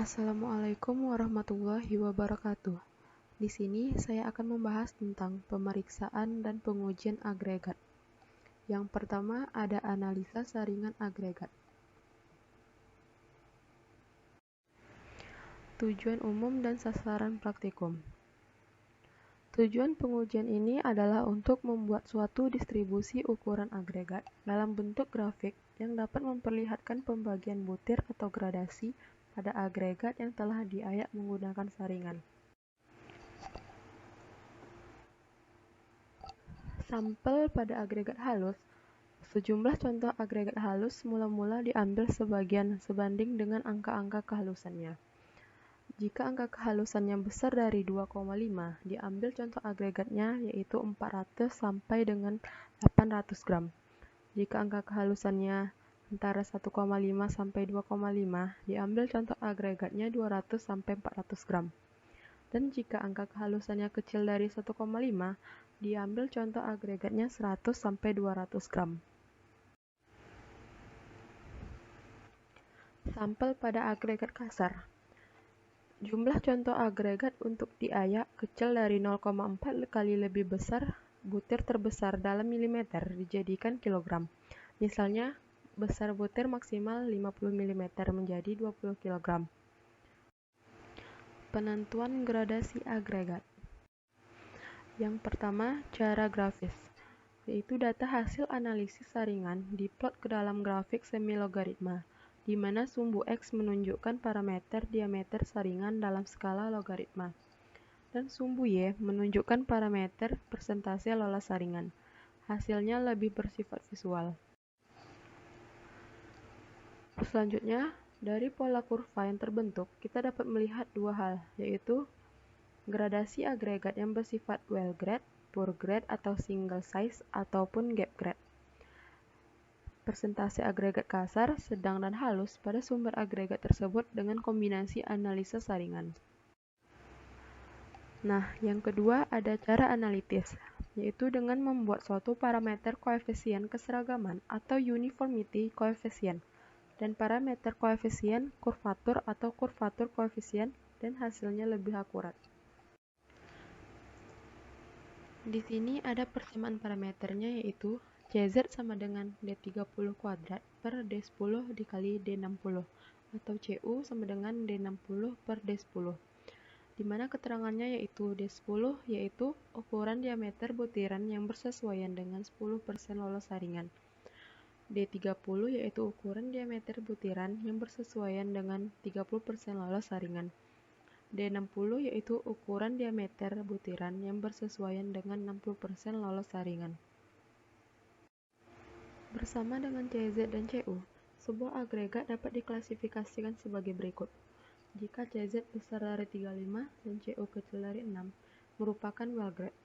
Assalamualaikum warahmatullahi wabarakatuh. Di sini saya akan membahas tentang pemeriksaan dan pengujian agregat. Yang pertama ada analisa saringan agregat. Tujuan umum dan sasaran praktikum. Tujuan pengujian ini adalah untuk membuat suatu distribusi ukuran agregat dalam bentuk grafik yang dapat memperlihatkan pembagian butir atau gradasi pada agregat yang telah diayak menggunakan saringan. Sampel pada agregat halus. Sejumlah contoh agregat halus mula-mula diambil sebagian sebanding dengan angka-angka kehalusannya. Jika angka kehalusannya besar dari 2,5, diambil contoh agregatnya yaitu 400 sampai dengan 800 gram. Jika angka kehalusannya antara 1,5 sampai 2,5, diambil contoh agregatnya 200 sampai 400 gram. Dan jika angka kehalusannya kecil dari 1,5, diambil contoh agregatnya 100 sampai 200 gram. Sampel pada agregat kasar. Jumlah contoh agregat untuk diayak kecil dari 0,4 kali lebih besar butir terbesar dalam milimeter dijadikan kilogram. Misalnya, besar butir maksimal 50 mm menjadi 20 kg. Penentuan gradasi agregat. Yang pertama, cara grafis, yaitu data hasil analisis saringan diplot ke dalam grafik semi-logaritma, di mana sumbu X menunjukkan parameter diameter saringan dalam skala logaritma, dan sumbu Y menunjukkan parameter persentase lolos saringan. Hasilnya lebih bersifat visual. Selanjutnya, dari pola kurva yang terbentuk, kita dapat melihat dua hal, yaitu gradasi agregat yang bersifat well grade, poor grade atau single size ataupun gap grade. Persentase agregat kasar, sedang dan halus pada sumber agregat tersebut dengan kombinasi analisa saringan. Nah, yang kedua ada cara analitis, yaitu dengan membuat suatu parameter koefisien keseragaman atau uniformity coefficient dan parameter koefisien kurvatur atau kurvatur koefisien, dan hasilnya lebih akurat. Di sini ada persamaan parameternya, yaitu CZ sama dengan D30 kuadrat per D10 dikali D60 atau CU sama dengan D60 per D10, di mana keterangannya yaitu D10 yaitu ukuran diameter butiran yang bersesuaian dengan 10% lolos saringan. D30 yaitu ukuran diameter butiran yang bersesuaian dengan 30% lolos saringan. D60 yaitu ukuran diameter butiran yang bersesuaian dengan 60% lolos saringan. Bersama dengan CZ dan CU, sebuah agregat dapat diklasifikasikan sebagai berikut. Jika CZ besar dari 35 dan CU kecil dari 6, merupakan well grade.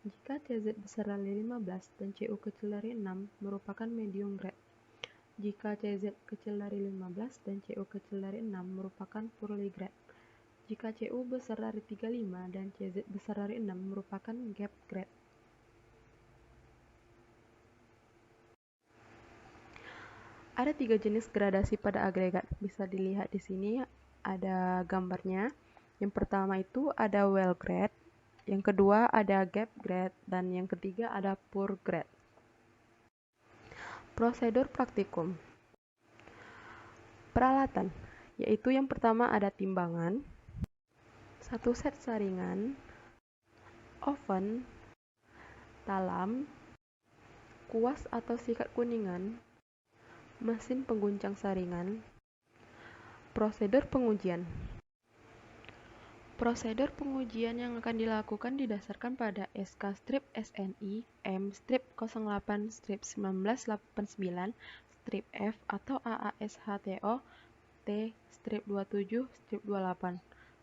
Jika CZ besar dari 15 dan CU kecil dari 6, merupakan medium grade. Jika CZ kecil dari 15 dan CU kecil dari 6, merupakan poorly grade. Jika CU besar dari 35 dan CZ besar dari 6, merupakan gap grade. Ada 3 jenis gradasi pada agregat. Bisa dilihat di sini ada gambarnya. Yang pertama itu ada well grade, yang kedua ada gap grade, dan yang ketiga ada poor grade. Prosedur praktikum. Peralatan, yaitu yang pertama ada timbangan, 1 set saringan, oven, talam, kuas atau sikat kuningan, mesin pengguncang saringan. Prosedur pengujian. Prosedur pengujian yang akan dilakukan didasarkan pada SK strip SNI M strip 08 strip 1989 strip F atau AASHTO T strip 27 strip 28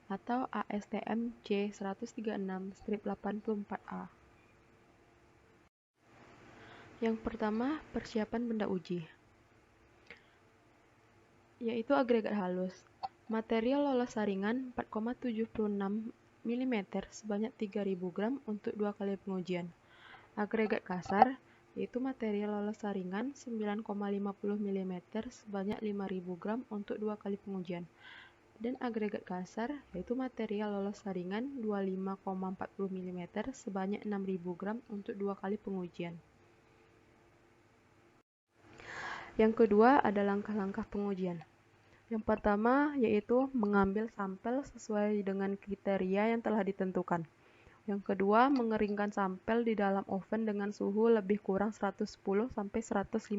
atau ASTM C 136 strip 84A. Yang pertama, persiapan benda uji, yaitu agregat halus. Material lolos saringan 4,76 mm sebanyak 3000 gram untuk 2 kali pengujian. Agregat kasar, yaitu material lolos saringan 9,50 mm sebanyak 5000 gram untuk 2 kali pengujian. Dan agregat kasar yaitu material lolos saringan 25,40 mm sebanyak 6.000 gram untuk 2 kali pengujian. Yang kedua ada langkah-langkah pengujian. Yang pertama yaitu mengambil sampel sesuai dengan kriteria yang telah ditentukan. Yang kedua, mengeringkan sampel di dalam oven dengan suhu lebih kurang 110 sampai 115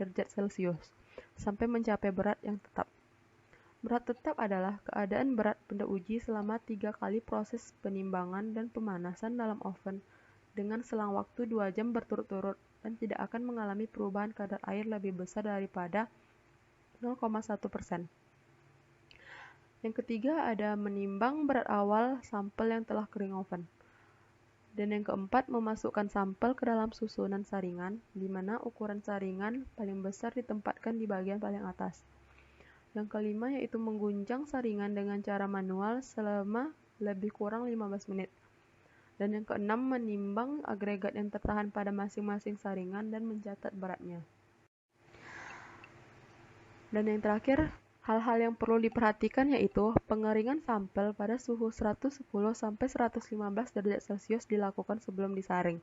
derajat Celcius sampai mencapai berat yang tetap. Berat tetap adalah keadaan berat benda uji selama 3 kali proses penimbangan dan pemanasan dalam oven dengan selang waktu 2 jam berturut-turut dan tidak akan mengalami perubahan kadar air lebih besar daripada 0,1%. Yang ketiga ada menimbang berat awal sampel yang telah kering oven. Dan yang keempat memasukkan sampel ke dalam susunan saringan, di mana ukuran saringan paling besar ditempatkan di bagian paling atas. Yang kelima yaitu mengguncang saringan dengan cara manual selama lebih kurang 15 menit. Dan yang keenam menimbang agregat yang tertahan pada masing-masing saringan dan mencatat beratnya. Dan yang terakhir, hal-hal yang perlu diperhatikan yaitu pengeringan sampel pada suhu 110 sampai 115 derajat Celcius dilakukan sebelum disaring.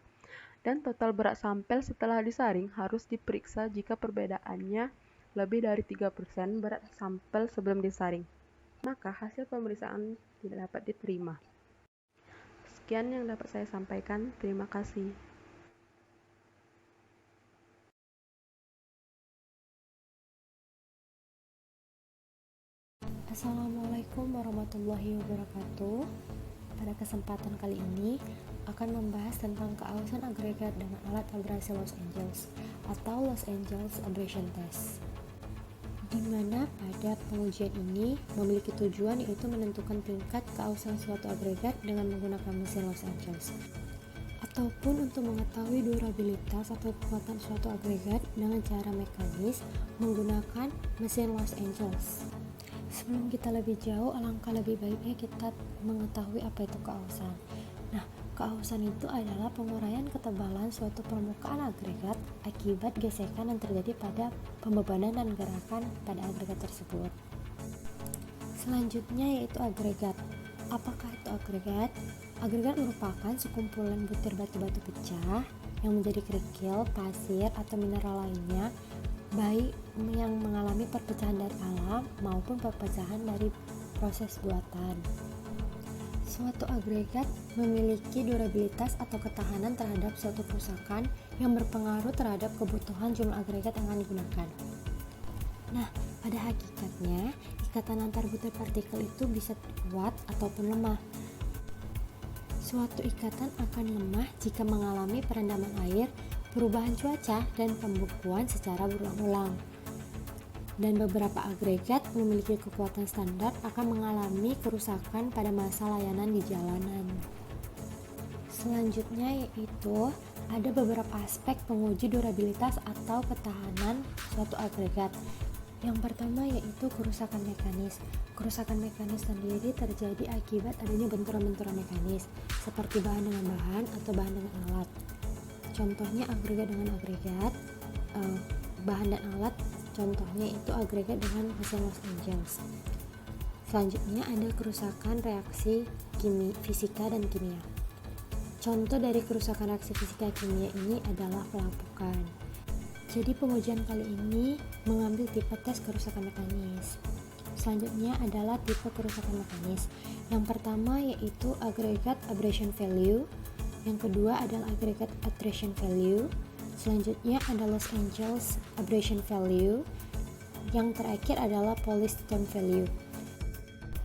Dan total berat sampel setelah disaring harus diperiksa jika perbedaannya lebih dari 3% berat sampel sebelum disaring. Maka hasil pemeriksaan tidak dapat diterima. Sekian yang dapat saya sampaikan. Terima kasih. Assalamualaikum warahmatullahi wabarakatuh. Pada kesempatan kali ini akan membahas tentang keausan agregat dengan alat abrasi Los Angeles atau Los Angeles Abrasion Test, di mana pada pengujian ini memiliki tujuan yaitu menentukan tingkat keausan suatu agregat dengan menggunakan mesin Los Angeles, ataupun untuk mengetahui durabilitas atau kekuatan suatu agregat dengan cara mekanis menggunakan mesin Los Angeles. Sebelum kita lebih jauh, alangkah lebih baiknya kita mengetahui apa itu keausan. Nah, keausan itu adalah penguraian ketebalan suatu permukaan agregat akibat gesekan yang terjadi pada pembebanan dan gerakan pada agregat tersebut. Selanjutnya yaitu agregat. Apakah itu agregat? Agregat merupakan sekumpulan butir batu-batu pecah yang menjadi kerikil, pasir, atau mineral lainnya, baik yang mengalami perpecahan dari alam maupun perpecahan dari proses buatan. Suatu agregat memiliki durabilitas atau ketahanan terhadap suatu kerusakan yang berpengaruh terhadap kebutuhan jumlah agregat yang akan digunakan. Nah, pada hakikatnya, ikatan antar butir partikel itu bisa kuat ataupun lemah. Suatu ikatan akan lemah jika mengalami perendaman air, perubahan cuaca, dan pembekuan secara berulang-ulang. Dan beberapa agregat memiliki kekuatan standar akan mengalami kerusakan pada masa layanan di jalanan. Selanjutnya yaitu ada beberapa aspek penguji durabilitas atau ketahanan suatu agregat. Yang pertama yaitu kerusakan mekanis. Kerusakan mekanis sendiri terjadi akibat adanya benturan-benturan mekanis, seperti bahan dengan bahan atau bahan dengan alat. Contohnya agregat dengan agregat, bahan dan alat. Contohnya itu agregat dengan mesin Los Angeles. Selanjutnya ada kerusakan reaksi fisika dan kimia. Contoh dari kerusakan reaksi fisika kimia ini adalah pelapukan. Jadi pengujian kali ini mengambil tipe tes kerusakan mekanis. Selanjutnya adalah tipe kerusakan mekanis. Yang pertama yaitu agregat abrasion value. Yang kedua adalah agregat attrition value. Selanjutnya ada Los Angeles Abrasion Value. Yang terakhir adalah Polish Stone Value.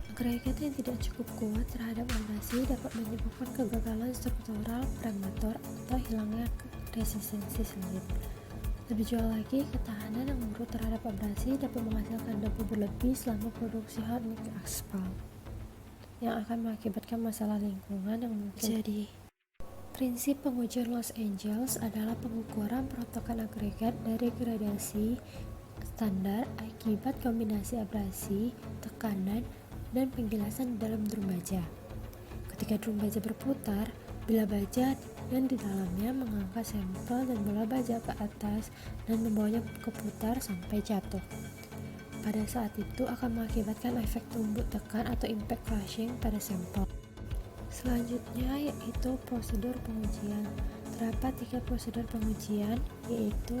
Agregat yang tidak cukup kuat terhadap abrasi dapat menyebabkan kegagalan struktural prematur atau hilangnya resistensi selit. Lebih jauh lagi, ketahanan yang buruk terhadap abrasi dapat menghasilkan debu berlebih selama produksi hard mix asphalt yang akan mengakibatkan masalah lingkungan yang mungkin terjadi. Prinsip pengujian Los Angeles adalah pengukuran protokan agregat dari gradasi standar akibat kombinasi abrasi, tekanan, dan penggilasan di dalam drum baja. Ketika drum baja berputar, bilah baja yang di dalamnya mengangkat sampel dan bola baja ke atas dan membawanya keputar sampai jatuh. pada saat itu akan mengakibatkan efek tumbuk tekan atau impact crushing pada sampel. Selanjutnya yaitu prosedur pengujian. Terdapat 3 prosedur pengujian, yaitu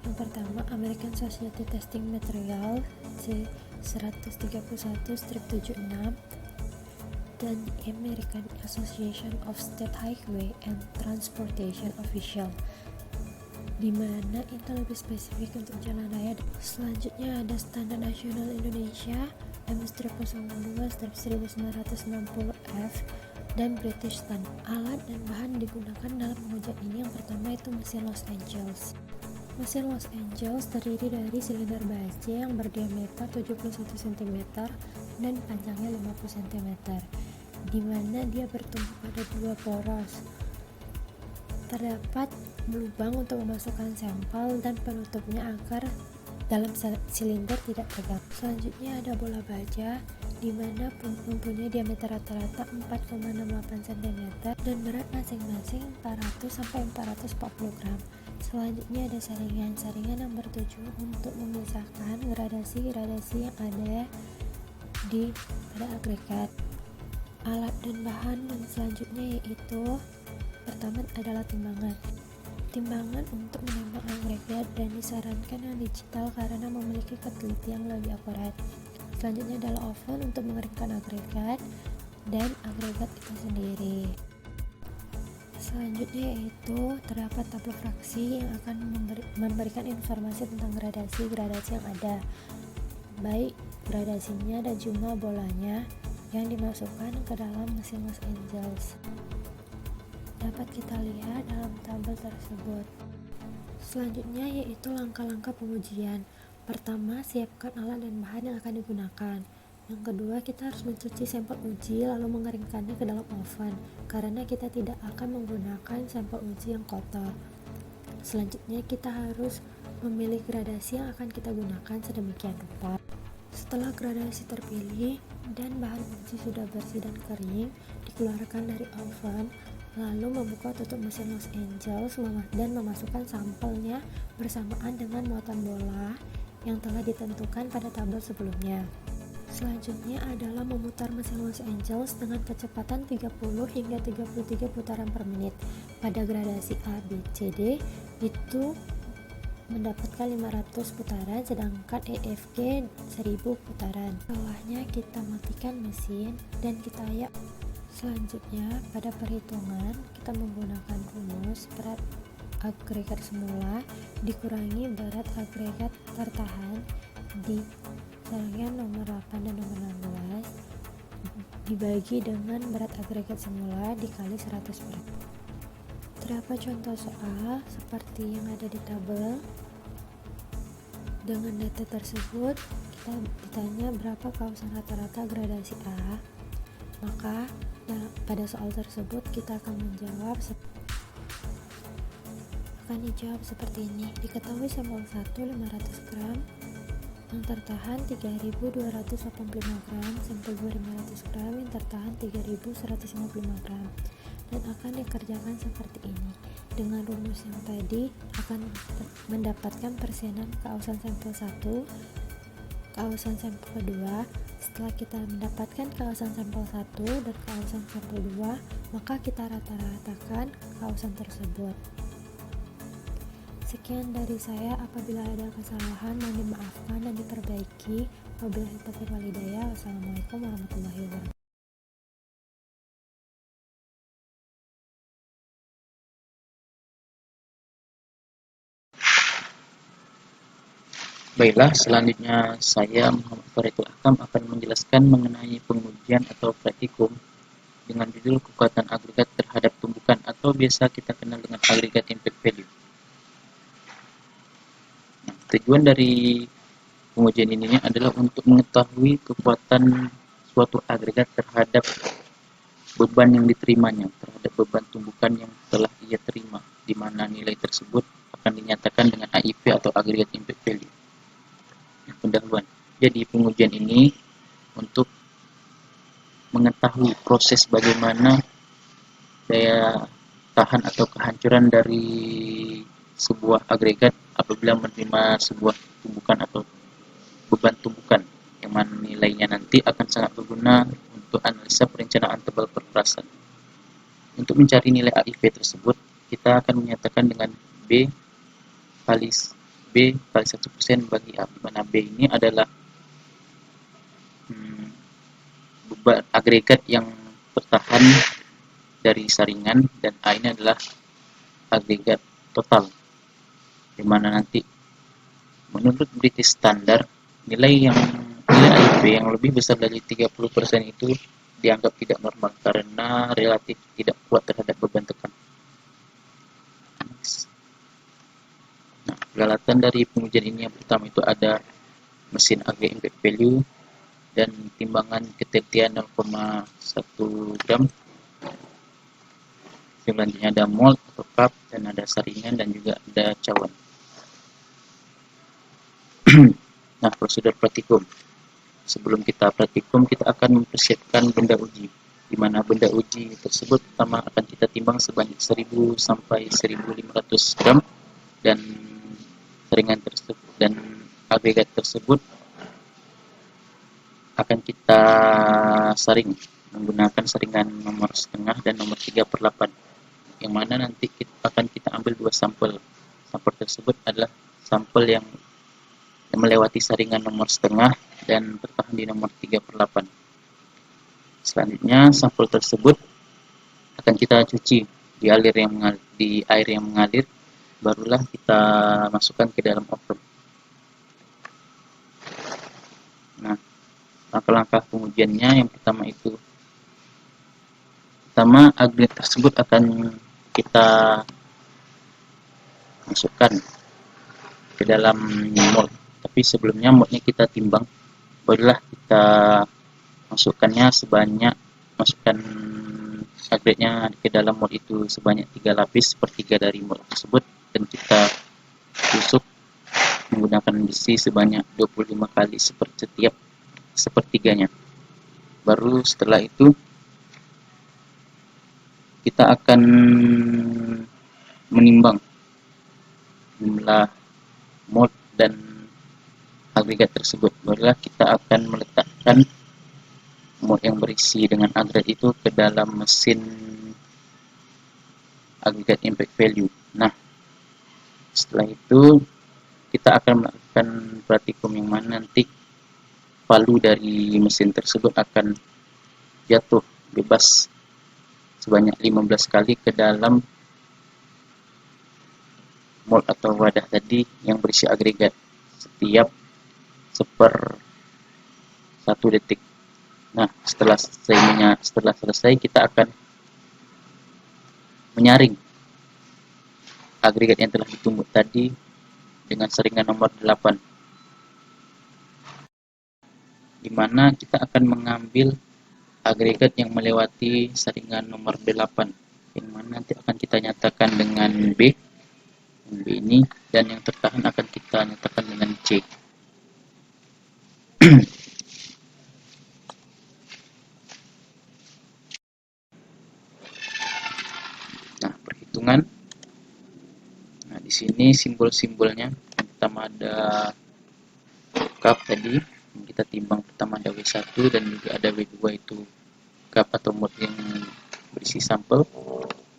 yang pertama American Society Testing Material C131/76 dan American Association of State Highway and Transportation Official, di mana itu lebih spesifik untuk jalan raya. Selanjutnya ada Standar Nasional Indonesia M-02/1960F dan British Standard. Alat dan bahan digunakan dalam pengujian ini yang pertama itu mesin Los Angeles. Mesin Los Angeles terdiri dari silinder baja yang berdiameter 71 cm dan panjangnya 50 cm, di mana dia bertumpu pada 2 poros. Terdapat lubang untuk memasukkan sampel dan penutupnya agar dalam silinder tidak tegang. Selanjutnya ada bola baja, di mana mempunyai diameter rata-rata 4,68 cm dan berat masing-masing 400-440 gram. Selanjutnya ada saringan yang bertujuan untuk memisahkan gradasi-gradasi yang ada pada agregat. Alat dan bahan yang selanjutnya yaitu pertama adalah timbangan untuk menimbang agregat dan disarankan yang digital karena memiliki ketelitian lebih akurat. Selanjutnya adalah oven untuk mengeringkan agregat dan agregat itu sendiri. Selanjutnya yaitu terdapat tabel fraksi yang akan memberikan informasi tentang gradasi-gradasi yang ada, baik gradasinya dan jumlah bolanya yang dimasukkan ke dalam mesin Los Angeles. Dapat kita lihat dalam tabel tersebut. Selanjutnya yaitu langkah-langkah pengujian. Pertama, siapkan alat dan bahan yang akan digunakan. Yang kedua, kita harus mencuci sampel uji lalu mengeringkannya ke dalam oven, karena kita tidak akan menggunakan sampel uji yang kotor. Selanjutnya, kita harus memilih gradasi yang akan kita gunakan sedemikian rupa. Setelah gradasi terpilih dan bahan uji sudah bersih dan kering, dikeluarkan dari oven, lalu membuka tutup mesin Los Angeles dan memasukkan sampelnya bersamaan dengan muatan bola yang telah ditentukan pada tabel sebelumnya. Selanjutnya adalah memutar mesin Los Angeles dengan kecepatan 30 hingga 33 putaran per menit. Pada gradasi A, B, C, D itu mendapatkan 500 putaran, sedangkan EFG 1000 putaran. Setelahnya kita matikan mesin dan kita ayak. Selanjutnya pada perhitungan kita menggunakan rumus berat agregat semula dikurangi berat agregat tertahan di saringan nomor 8 dan nomor 16 dibagi dengan berat agregat semula dikali 100%. Terdapat contoh soal seperti yang ada di tabel. Dengan data tersebut kita ditanya berapa kausan rata-rata gradasi A, maka pada soal tersebut kita akan dijawab seperti ini. Diketahui sampel 1 500 gram yang tertahan 3.285 gram, sampel 2 500 gram yang tertahan 3.155 gram, dan akan dikerjakan seperti ini. Dengan rumus yang tadi akan mendapatkan persenan kausan sampel 1, kausan sampel kedua. Setelah kita mendapatkan kausan sampel 1 dan kausan sampel 2, maka kita rata-ratakan kausan tersebut. Sekian dari saya, apabila ada kesalahan mohon dimaafkan dan diperbaiki. Wabillahi taufiq wal hidayah. Wassalamualaikum warahmatullahi wabarakatuh. Baiklah, selanjutnya saya Muhammad Faridul Akam akan menjelaskan mengenai pengujian atau praktikum dengan judul kekuatan agregat terhadap tumbukan atau biasa kita kenal dengan agregat impact value. Tujuan dari pengujian ini adalah untuk mengetahui kekuatan suatu agregat terhadap beban yang diterimanya, terhadap beban tumbukan yang telah ia terima, di mana nilai tersebut akan dinyatakan dengan AIV atau agregat impact value. Pendahuluan. Jadi pengujian ini untuk mengetahui proses bagaimana daya tahan atau kehancuran dari sebuah agregat apabila menerima sebuah tumbukan atau beban tumbukan, yang mana nilainya nanti akan sangat berguna untuk analisa perencanaan tebal perperasan. Untuk mencari nilai AIV tersebut, kita akan menyatakan dengan B kali 1% bagi A, di mana B ini adalah beban agregat yang tertahan dari saringan, dan A ini adalah agregat total, di mana nanti menurut British Standard nilai AIV yang lebih besar dari 30% itu dianggap tidak normal karena relatif tidak kuat terhadap beban tekan. Nah, peralatan dari pengujian ini yang pertama itu ada mesin aggregate impact value dan timbangan ketelitian 0,1 gram. Selanjutnya ada mold atau cup, dan ada saringan, dan juga ada cawan. Nah, prosedur praktikum. Sebelum kita praktikum, kita akan mempersiapkan benda uji, di mana benda uji tersebut pertama akan kita timbang sebanyak 1000 sampai 1500 gram, dan saringan tersebut dan agregat tersebut akan kita saring menggunakan saringan nomor setengah dan nomor 3/8, yang mana nanti akan kita ambil 2 sampel. Sampel tersebut adalah sampel yang melewati saringan nomor setengah dan tertahan di nomor 3/8. Selanjutnya sampel tersebut akan kita cuci di air yang mengalir, barulah kita masukkan ke dalam oven. Nah, langkah-langkah pengujiannya yang pertama agregat tersebut akan kita masukkan ke dalam mold. Tapi sebelumnya moldnya kita timbang, barulah kita masukkan agregatnya ke dalam mold itu sebanyak 3 lapis, sepertiga dari mold tersebut, dan kita tusuk menggunakan besi sebanyak 25 kali setiap sepertiganya. Baru setelah itu kita akan menimbang jumlah mold dan agregat tersebut. Barulah kita akan meletakkan mold yang berisi dengan agregat itu ke dalam mesin agregat impact value. Nah, setelah itu kita akan melakukan praktikum, yang mana nanti palu dari mesin tersebut akan jatuh bebas sebanyak 15 kali ke dalam mold atau wadah tadi yang berisi agregat setiap 1/1 detik. Nah, setelah selesai kita akan menyaring agregat yang telah ditumbuk tadi dengan saringan nomor 8, di mana kita akan mengambil agregat yang melewati saringan nomor 8, yang mana nanti akan kita nyatakan dengan B ini, dan yang tertahan akan kita nyatakan dengan C. Nah, perhitungan. Nah, di sini simbol-simbolnya. Yang pertama ada cup tadi, yang kita timbang pertama ada W1, dan juga ada W2 itu cup atau mold yang berisi sampel.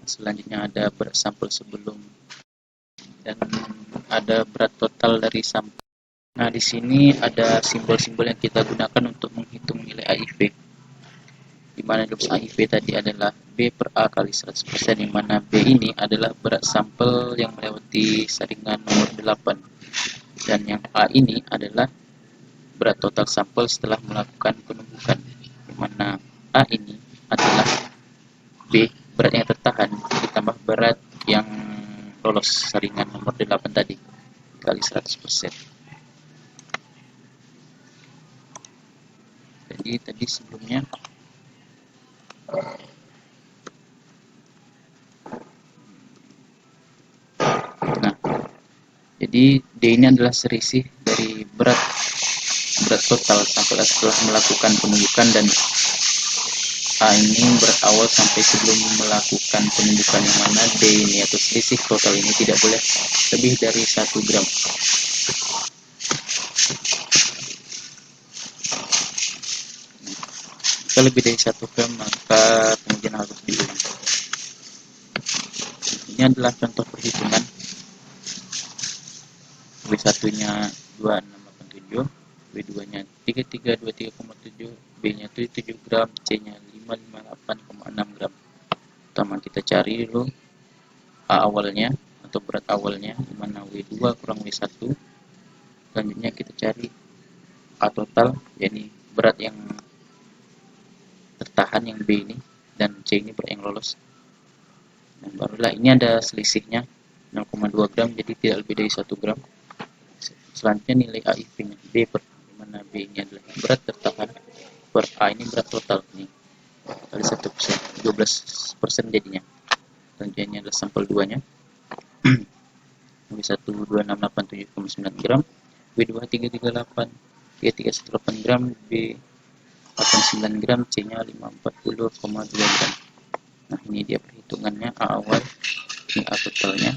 Selanjutnya ada berat sampel sebelum, dan ada berat total dari sampel. Nah, di sini ada simbol-simbol yang kita gunakan untuk menghitung nilai AIV, di mana rumus AIV tadi adalah B per A kali 100%, yang mana B ini adalah berat sampel yang melewati saringan nomor 8, dan yang A ini adalah berat total sampel setelah melakukan penumbukan, di mana A ini adalah B, berat yang tertahan, ditambah berat yang lolos saringan nomor 8 tadi kali 100%. Jadi tadi sebelumnya nah, jadi D ini adalah selisih dari berat total sampel setelah melakukan penumbukan, dan A ini berat awal sampai sebelum melakukan penumbukan, yang mana D ini atau selisih total ini tidak boleh lebih dari 1 gram. Jika lebih dari 1 gram maka pengujian harus diulang. Ini adalah contoh perhitungan. W1 nya 2687, W2 nya 3323,7, B nya 7 gram, C nya 558,6 gram. Pertama kita cari dulu A awalnya atau berat awalnya, dimana W2 kurang W1. Selanjutnya kita cari A total, yakni berat yang tertahan yang B ini, dan C ini berat yang lolos. Dan barulah ini ada selisihnya 0,2 gram, jadi tidak lebih dari 1 gram. Selanjutnya nilai AIV-nya B per A, dimana B ini adalah berat tertahan per A ini berat total nih kali 1%, 12% jadinya. Selanjutnya ini adalah sampel 2 nya W1 2687,9 gram, W2 338, B318 gram, B 89 gram, C nya 540,2 gram. Nah ini dia perhitungannya, A awal, ini A totalnya,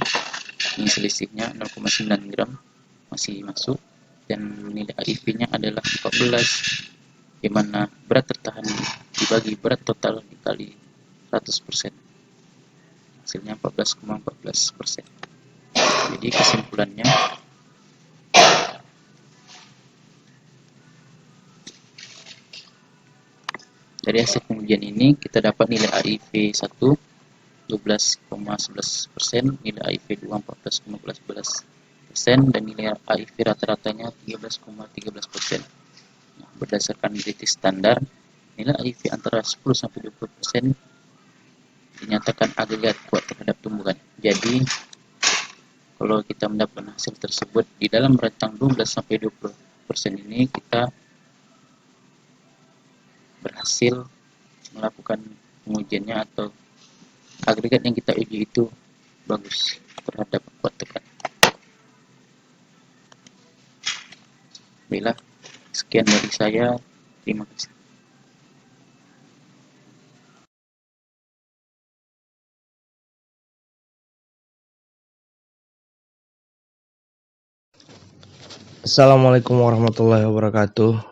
ini selisihnya 0,9 gram masih masuk, dan nilai AIV-nya adalah 14, dimana berat tertahan dibagi berat total dikali 100%, hasilnya 14,14%. Jadi kesimpulannya, dari hasil pengujian ini kita dapat nilai AIV 1 12,11%, nilai AIV 2 14,11%, dan nilai AIV rata-ratanya 13,13%. Nah, berdasarkan British Standard, nilai AIV antara 10-20% dinyatakan agregat kuat terhadap tumbuhan. Jadi kalau kita mendapatkan hasil tersebut di dalam rentang 12-20% ini, kita berhasil melakukan pengujiannya atau agregat yang kita uji itu bagus terhadap kuat tekan. Baiklah, sekian dari saya. Terima kasih. Assalamualaikum warahmatullahi wabarakatuh.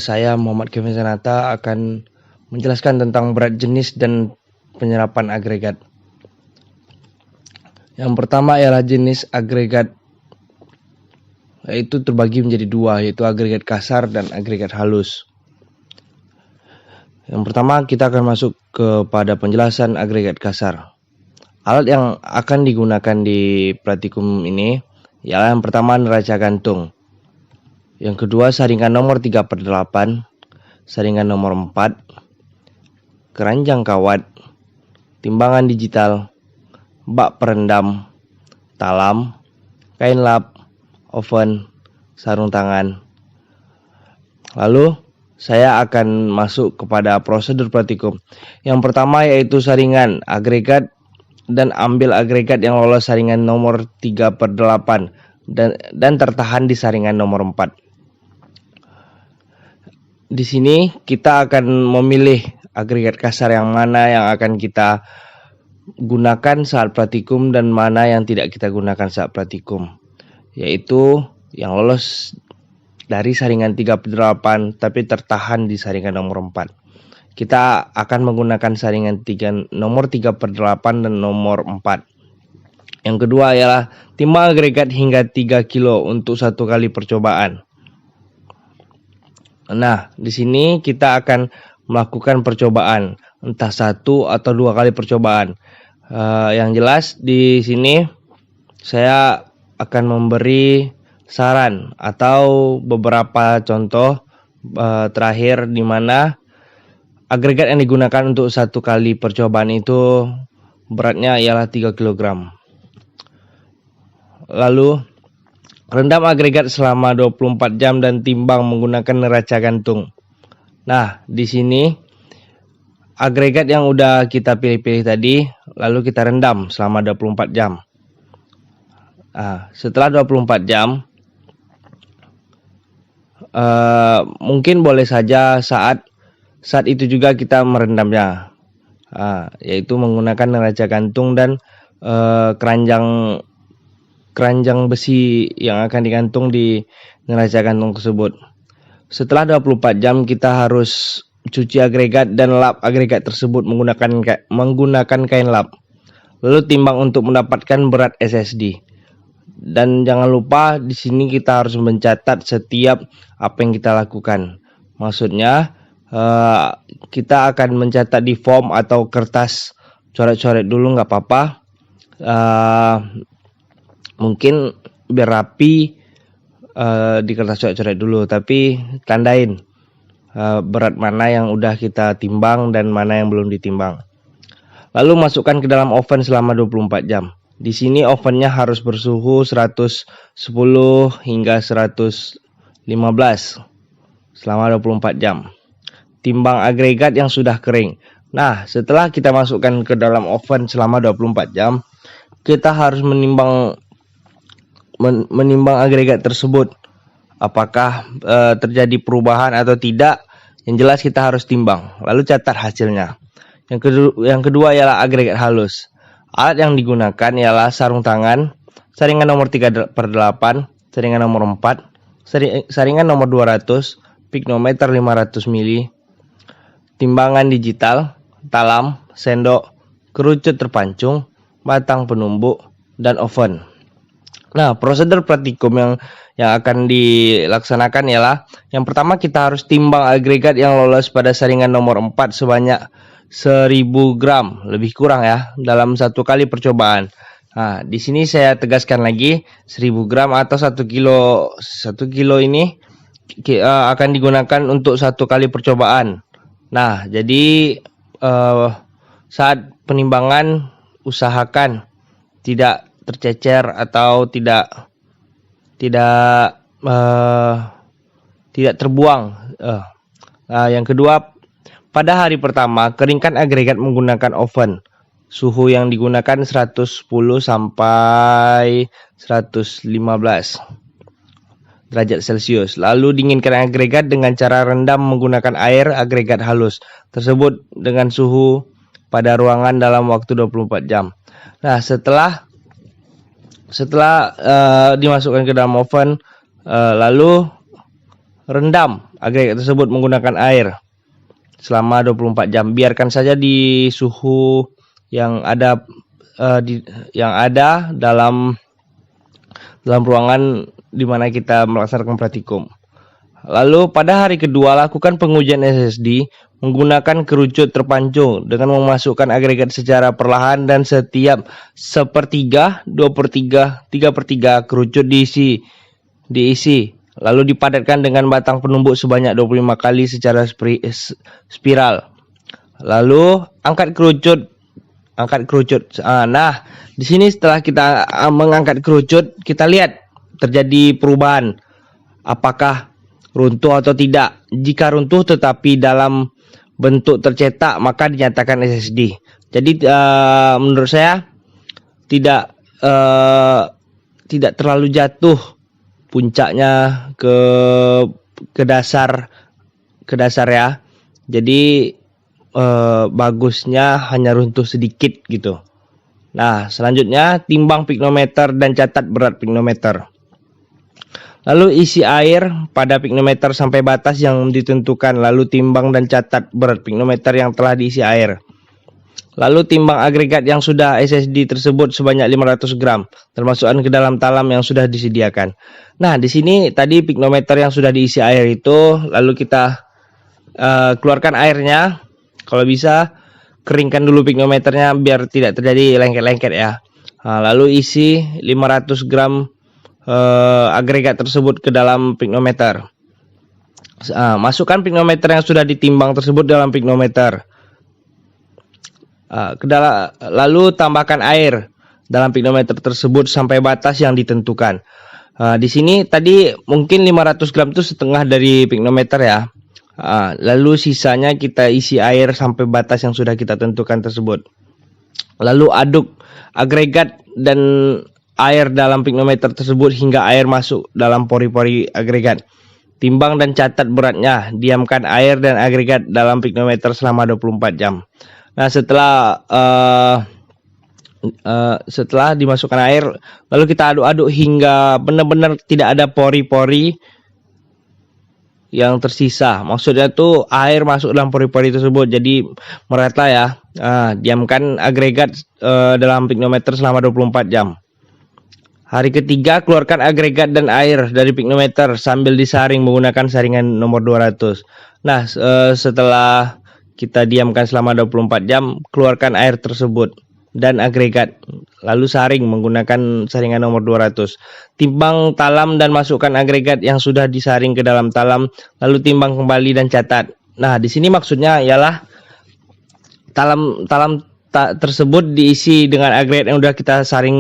Saya Muhammad Kevin Sanata akan menjelaskan tentang berat jenis dan penyerapan agregat. Yang pertama ialah jenis agregat, yaitu terbagi menjadi dua, yaitu agregat kasar dan agregat halus. Yang pertama kita akan masuk kepada penjelasan agregat kasar. Alat yang akan digunakan di praktikum ini ialah yang pertama neraca gantung, yang kedua saringan nomor 3/8, saringan nomor 4, keranjang kawat, timbangan digital, bak perendam, talam, kain lap, oven, sarung tangan. Lalu saya akan masuk kepada prosedur praktikum. Yang pertama yaitu saringan agregat, dan ambil agregat yang lolos saringan nomor 3/8 dan tertahan di saringan nomor 4. Di sini kita akan memilih agregat kasar yang mana yang akan kita gunakan saat praktikum dan mana yang tidak kita gunakan saat praktikum, yaitu yang lolos dari saringan 3/8 tapi tertahan di saringan nomor 4. Kita akan menggunakan saringan nomor 3/8 dan nomor 4. Yang kedua ialah timbang agregat hingga 3 kilo untuk satu kali percobaan. Nah, di sini kita akan melakukan percobaan, entah 1 atau 2 kali percobaan. Yang jelas di sini saya akan memberi saran atau beberapa contoh terakhir di mana agregat yang digunakan untuk satu kali percobaan itu beratnya ialah 3 kg. Lalu rendam agregat selama 24 jam dan timbang menggunakan neraca gantung. Nah, di sini agregat yang udah kita pilih-pilih tadi lalu kita rendam selama 24 jam. Setelah 24 jam mungkin boleh saja saat itu juga kita merendamnya, yaitu menggunakan neraca gantung dan keranjang besi yang akan digantung di neraca gantung tersebut. Setelah 24 jam kita harus cuci agregat dan lap agregat tersebut menggunakan kain lap. Lalu timbang untuk mendapatkan berat SSD. Dan jangan lupa di sini kita harus mencatat setiap apa yang kita lakukan. Maksudnya kita akan mencatat di form atau kertas, coret-coret dulu nggak apa-apa. Mungkin biar rapi di kertas coret-coret dulu, tapi tandain berat mana yang udah kita timbang dan mana yang belum ditimbang. Lalu masukkan ke dalam oven selama 24 jam. Di sini ovennya harus bersuhu 110 hingga 115 selama 24 jam. Timbang agregat yang sudah kering. Nah, setelah kita masukkan ke dalam oven selama 24 jam, kita harus menimbang agregat tersebut. Apakah terjadi perubahan atau tidak? Yang jelas kita harus timbang. Lalu catat hasilnya. Yang kedua ialah agregat halus. Alat yang digunakan ialah sarung tangan, saringan nomor 3/8, saringan nomor 4, saringan nomor 200, piknometer 500 mili, timbangan digital, talam, sendok, kerucut terpancung, batang penumbuk, dan oven. Nah, prosedur praktikum yang akan dilaksanakan ialah yang pertama kita harus timbang agregat yang lolos pada saringan nomor 4 sebanyak 1000 gram, lebih kurang ya, dalam satu kali percobaan. Nah, di sini saya tegaskan lagi 1000 gram atau 1 kilo. 1 kilo ini akan digunakan untuk satu kali percobaan. Nah, jadi saat penimbangan usahakan tidak tercecer atau tidak terbuang. Yang kedua, pada hari pertama, keringkan agregat menggunakan oven. Suhu yang digunakan 110 sampai 115 derajat Celcius. Lalu dinginkan agregat dengan cara rendam menggunakan air agregat halus tersebut dengan suhu pada ruangan dalam waktu 24 jam. Nah, setelah dimasukkan ke dalam oven, lalu rendam agregat tersebut menggunakan air selama 24 jam. Biarkan saja di suhu yang ada dalam ruangan di mana kita melaksanakan praktikum. Lalu pada hari kedua lakukan pengujian SSD menggunakan kerucut terpancung dengan memasukkan agregat secara perlahan dan setiap 1/3, 2/3, 3/3 kerucut diisi. Lalu dipadatkan dengan batang penumbuk sebanyak 25 kali secara spiral. Lalu angkat kerucut. Nah, di sini setelah kita mengangkat kerucut, kita lihat terjadi perubahan. Apakah runtuh atau tidak? Jika runtuh tetapi dalam bentuk tercetak, maka dinyatakan SSD. Jadi menurut saya tidak terlalu jatuh puncaknya ke dasar ya. Jadi bagusnya hanya runtuh sedikit gitu. Nah, selanjutnya timbang piknometer dan catat berat piknometer. Lalu isi air pada piknometer sampai batas yang ditentukan, lalu timbang dan catat berat piknometer yang telah diisi air. Lalu timbang agregat yang sudah SSD tersebut sebanyak 500 gram, termasukkan ke dalam talam yang sudah disediakan. Nah, di sini tadi piknometer yang sudah diisi air itu, lalu kita keluarkan airnya. Kalau bisa, keringkan dulu piknometernya biar tidak terjadi lengket-lengket ya. Nah, lalu isi 500 gram agregat tersebut ke dalam piknometer. Masukkan piknometer yang sudah ditimbang tersebut dalam piknometer. Lalu tambahkan air dalam piknometer tersebut sampai batas yang ditentukan. Di sini tadi mungkin 500 gram itu setengah dari piknometer ya. Lalu sisanya kita isi air sampai batas yang sudah kita tentukan tersebut. Lalu aduk agregat dan air dalam piknometer tersebut hingga air masuk dalam pori-pori agregat. Timbang dan catat beratnya. Diamkan air dan agregat dalam piknometer selama 24 jam. Nah, setelah dimasukkan air, lalu kita aduk-aduk hingga benar-benar tidak ada pori-pori yang tersisa. Maksudnya tuh air masuk dalam pori-pori tersebut jadi merata ya. Diamkan agregat dalam pignometer selama 24 jam. Hari ketiga, keluarkan agregat dan air dari pignometer sambil disaring menggunakan saringan nomor 200. Nah, setelah kita diamkan selama 24 jam, keluarkan air tersebut dan agregat, lalu saring menggunakan saringan nomor 200. Timbang talam dan masukkan agregat yang sudah disaring ke dalam talam, lalu timbang kembali dan catat. Nah, di sini maksudnya ialah talam tersebut diisi dengan agregat yang sudah kita saring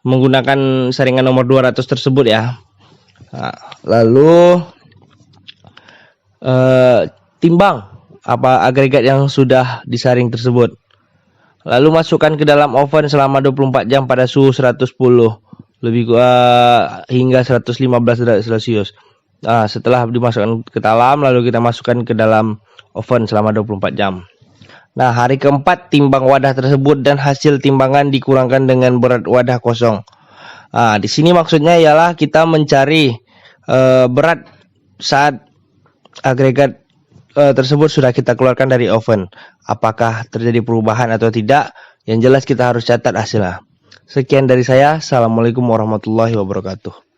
menggunakan saringan nomor 200 tersebut ya. Nah, lalu timbang apa agregat yang sudah disaring tersebut. Lalu masukkan ke dalam oven selama 24 jam pada suhu 110 hingga 115 derajat Celcius. Nah, setelah dimasukkan ke dalam, lalu kita masukkan ke dalam oven selama 24 jam. Nah, hari keempat timbang wadah tersebut dan hasil timbangan dikurangkan dengan berat wadah kosong. Nah, di sini maksudnya ialah kita mencari berat saat agregat tersebut sudah kita keluarkan dari oven. Apakah terjadi perubahan atau tidak? Yang jelas kita harus catat hasilnya. Sekian dari saya. Assalamualaikum warahmatullahi wabarakatuh.